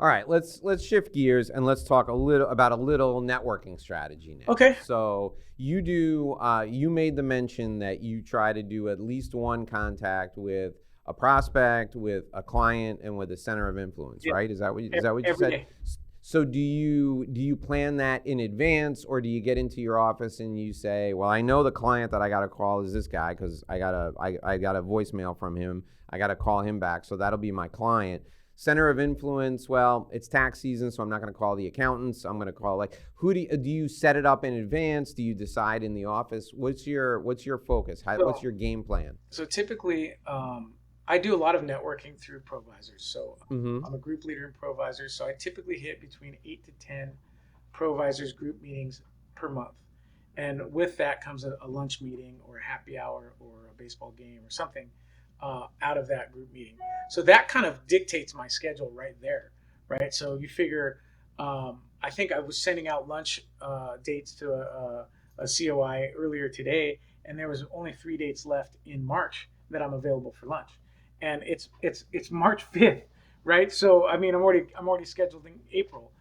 All right, let's shift gears and let's talk a little networking strategy now. Okay. So you made the mention that you try to do at least one contact with a prospect, with a client, and with a center of influence, Yeah. right? Is that what you Every said? day. So do you plan that in advance, or do you get into your office and you say, well, I know the client that I got to call is this guy because I got a voicemail from him. I got to call him back, so that'll be my client. Center of influence, well, it's tax season, so I'm not going to call the accountants. I'm going to call, like, who do you set it up in advance? Do you decide in the office? What's your focus? What's So, your game plan? so typically, I do a lot of networking through ProVisors. So Mm-hmm. I'm a group leader in ProVisors. So I typically hit between 8 to 10 ProVisors group meetings per month. And with that comes a lunch meeting or a happy hour or a baseball game or something out of that group meeting. So that kind of dictates my schedule right there, right? So you figure, I think I was sending out lunch dates to a COI earlier today, and there was only 3 dates left in March that I'm available for lunch, and it's March 5th, right? So I mean, I'm already scheduled in April,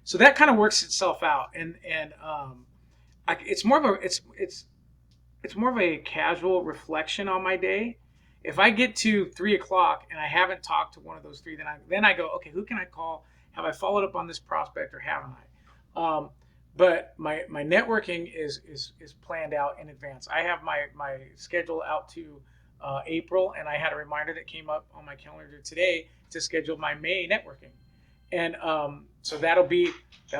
so that kind of works itself out, and it's more of a it's more of a casual reflection on my day. If I get to 3 o'clock and I haven't talked to one of those three, then I go, okay, who can I call? Have I followed up on this prospect or haven't I? But my networking is planned out in advance. I have my schedule out to April, and I had a reminder that came up on my calendar today to schedule my May networking, and so that'll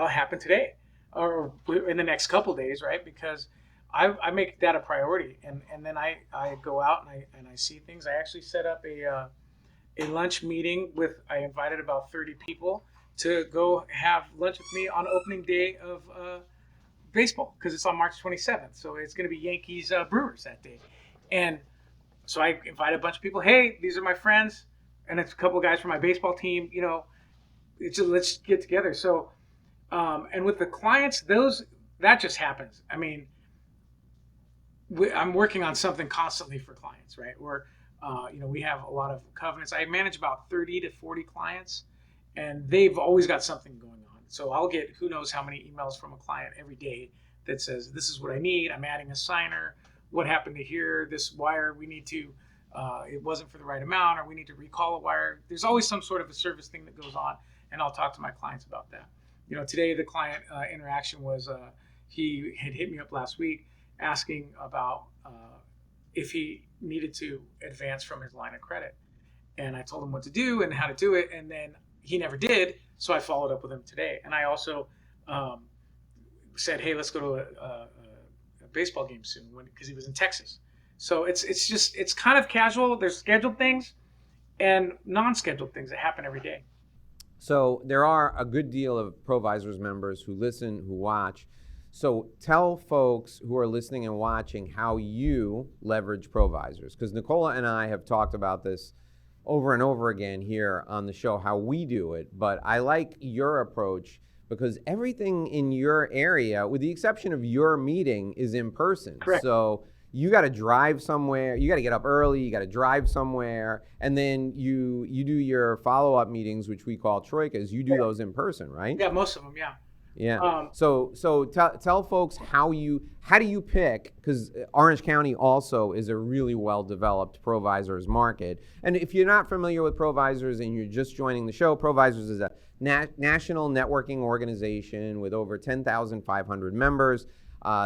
happen today or in the next couple of days, right? Because I make that a priority, and then I go out and I see things. I actually set up a lunch meeting I invited about 30 people to go have lunch with me on opening day of baseball because it's on March 27th. So it's going to be Yankees Brewers that day, and so I invited a bunch of people. Hey, these are my friends, and it's a couple of guys from my baseball team. Let's get together. So and with the clients, that just happens. I mean, I'm working on something constantly for clients, right? We have a lot of covenants. I manage about 30 to 40 clients, and they've always got something going on. So I'll get who knows how many emails from a client every day that says, this is what I need. I'm adding a signer. What happened to here? This wire, we need to, it wasn't for the right amount, or we need to recall a wire. There's always some sort of a service thing that goes on, and I'll talk to my clients about that. Today the client interaction was, he had hit me up last week asking about if he needed to advance from his line of credit. And I told him what to do and how to do it. And then he never did. So I followed up with him today. And I also said, hey, let's go to a baseball game soon because he was in Texas. So it's kind of casual. There's scheduled things and non-scheduled things that happen every day. So there are a good deal of ProVisors members who listen, who watch. So tell folks who are listening and watching how you leverage ProVisors, because Nicola and I have talked about this over and over again here on the show, how we do it. But I like your approach because everything in your area, with the exception of your meeting, is in person. Correct. So you got to drive somewhere, you got to get up early, you got to drive somewhere, and then you do your follow-up meetings, which we call troikas. You do those in person, right? Yeah, most of them, yeah. Yeah. So tell folks how do you pick, because Orange County also is a really well-developed ProVisors market. And if you're not familiar with ProVisors and you're just joining the show, ProVisors is a national networking organization with over 10,500 members.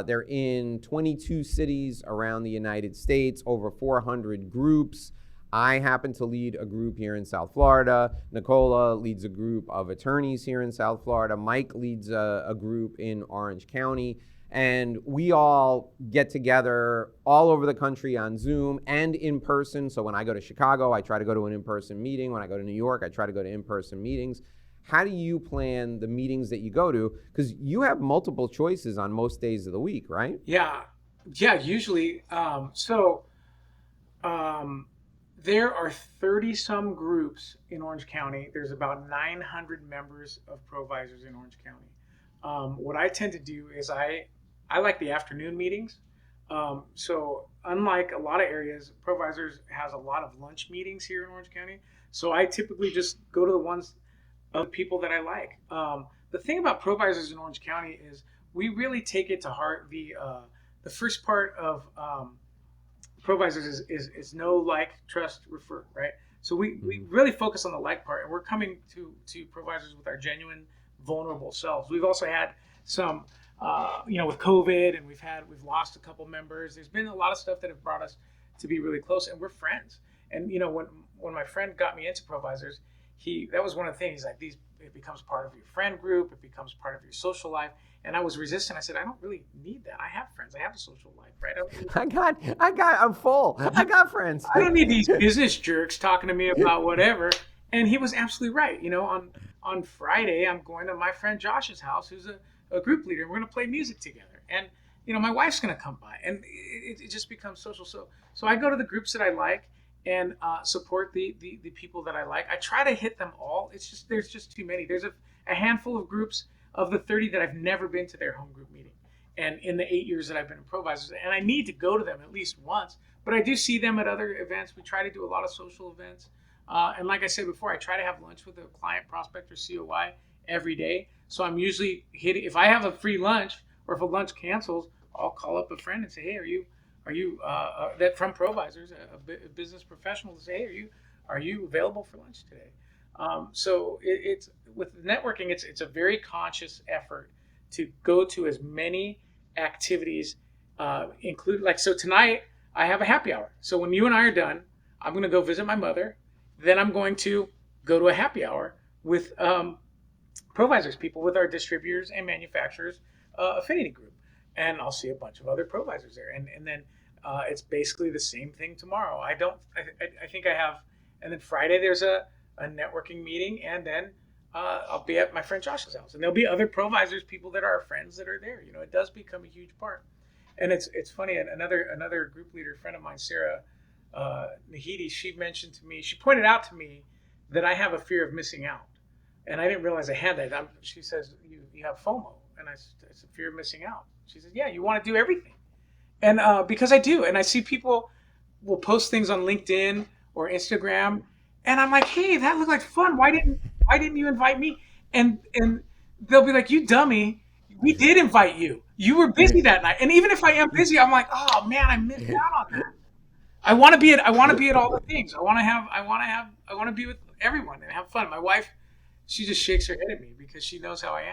They're in 22 cities around the United States, over 400 groups. I happen to lead a group here in South Florida. Nicola leads a group of attorneys here in South Florida. Mike leads a group in Orange County. And we all get together all over the country on Zoom and in person. So when I go to Chicago, I try to go to an in-person meeting. When I go to New York, I try to go to in-person meetings. How do you plan the meetings that you go to? Because you have multiple choices on most days of the week, right? Yeah, usually. There are 30 some groups in Orange County. There's about 900 members of ProVisors in Orange County. What I tend to do is I like the afternoon meetings. So unlike a lot of areas, ProVisors has a lot of lunch meetings here in Orange County. So I typically just go to the ones of people that I like. The thing about ProVisors in Orange County is we really take it to heart. The first part of ProVisors is know, like, trust, refer, right? So we really focus on the like part, and we're coming to ProVisors with our genuine, vulnerable selves. We've also had some, with COVID, and we've lost a couple members. There's been a lot of stuff that have brought us to be really close, and we're friends. And when my friend got me into ProVisors, that was one of the things. He's like, it becomes part of your friend group, it becomes part of your social life. And I was resistant. I said, I don't really need that. I have friends. I have a social life, right? I'm full. I got friends. I don't need these business jerks talking to me about whatever. And he was absolutely right. On Friday, I'm going to my friend Josh's house, who's a group leader, and we're going to play music together. And my wife's going to come by, and it just becomes social. So I go to the groups that I like and support the people that I like. I try to hit them all. There's just too many. There's a handful of groups of the 30 that I've never been to their home group meeting. And in the 8 years that I've been in ProVisors, and I need to go to them at least once, but I do see them at other events. We try to do a lot of social events. And like I said before, I try to have lunch with a client, prospect, or COI every day. So I'm usually hitting, if I have a free lunch or if a lunch cancels, I'll call up a friend and say, hey, are you that from ProVisors, a business professional, to say, hey, are you available for lunch today? So it's with networking, it's a very conscious effort to go to as many activities, include, like, so tonight I have a happy hour. So when you and I are done, I'm going to go visit my mother. Then I'm going to go to a happy hour with ProVisors people, with our distributors and manufacturers affinity group, and I'll see a bunch of other ProVisors there, and then it's basically the same thing tomorrow. I think I have, and then Friday there's a networking meeting, and then I'll be at my friend Josh's house, and there'll be other ProVisors people that are our friends that are there. It does become a huge part, and it's funny. Another group leader friend of mine, Sarah Nahidi, she pointed out to me that I have a fear of missing out, and I didn't realize I had that. She says, you have FOMO, and I said, it's a fear of missing out. She says, yeah, you want to do everything, and because I do, and I see people will post things on LinkedIn or Instagram, and I'm like, hey, that looked like fun. Why didn't you invite me? And they'll be like, you dummy, we did invite you. You were busy that night. And even if I am busy, I'm like, oh man, I missed out on that. I want to be at all the things. I want to be with everyone and have fun. My wife, she just shakes her head at me because she knows how I am.